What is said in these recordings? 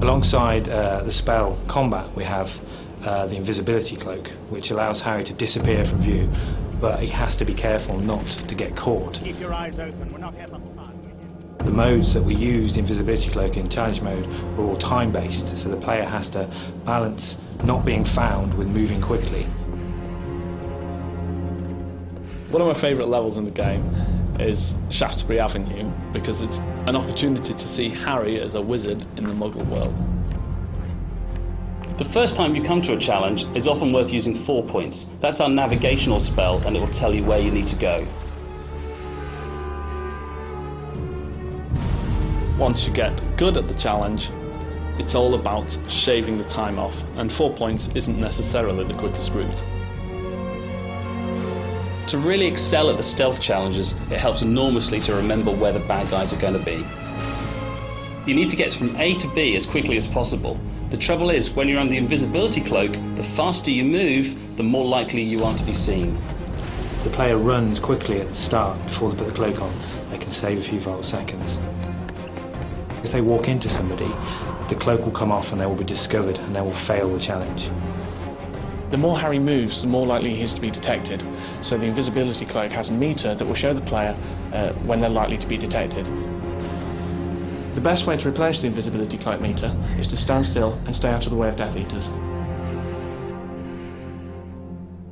Alongside the spell combat, we have the invisibility cloak, which allows Harry to disappear from view, but he has to be careful not to get caught. Keep your eyes open, we're not here for fun. The modes that we used invisibility cloak in challenge mode are all time-based, so the player has to balance not being found with moving quickly. One of my favourite levels in the game is Shaftesbury Avenue, because it's an opportunity to see Harry as a wizard in the Muggle world. The first time you come to a challenge, it's often worth using 4 points. That's our navigational spell, and it will tell you where you need to go. Once you get good at the challenge, it's all about shaving the time off, and 4 points isn't necessarily the quickest route. To really excel at the stealth challenges, it helps enormously to remember where the bad guys are going to be. You need to get from A to B as quickly as possible. The trouble is, when you're on the invisibility cloak, the faster you move, the more likely you are to be seen. If the player runs quickly at the start before they put the cloak on, they can save a few vital seconds. If they walk into somebody, the cloak will come off and they will be discovered and they will fail the challenge. The more Harry moves, the more likely he is to be detected, so the invisibility cloak has a meter that will show the player when they're likely to be detected. The best way to replenish the invisibility cloak meter is to stand still and stay out of the way of Death Eaters.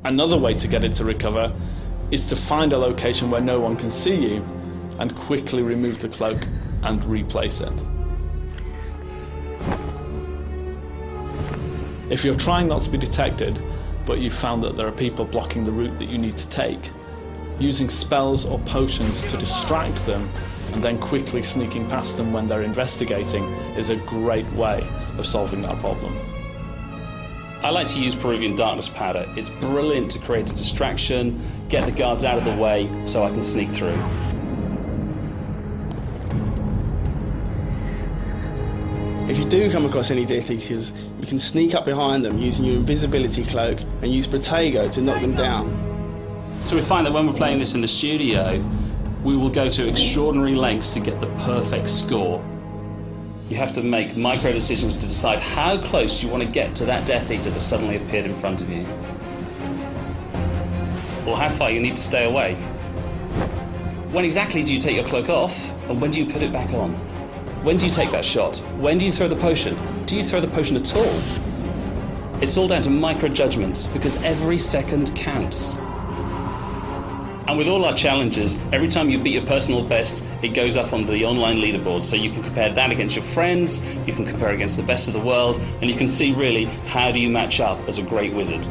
Another way to get it to recover is to find a location where no one can see you and quickly remove the cloak and replace it. If you're trying not to be detected, but you've found that there are people blocking the route that you need to take, using spells or potions to distract them and then quickly sneaking past them when they're investigating is a great way of solving that problem. I like to use Peruvian Darkness Powder. It's brilliant to create a distraction, get the guards out of the way so I can sneak through. If you do come across any Death Eaters, you can sneak up behind them using your invisibility cloak and use Protego to knock them down. So we find that when we're playing this in the studio, we will go to extraordinary lengths to get the perfect score. You have to make micro decisions to decide how close you want to get to that Death Eater that suddenly appeared in front of you. Or how far you need to stay away. When exactly do you take your cloak off, and when do you put it back on? When do you take that shot? When do you throw the potion? Do you throw the potion at all? It's all down to micro judgments, because every second counts. And with all our challenges, every time you beat your personal best, it goes up on the online leaderboard, so you can compare that against your friends, you can compare against the best of the world, and you can see really how do you match up as a great wizard.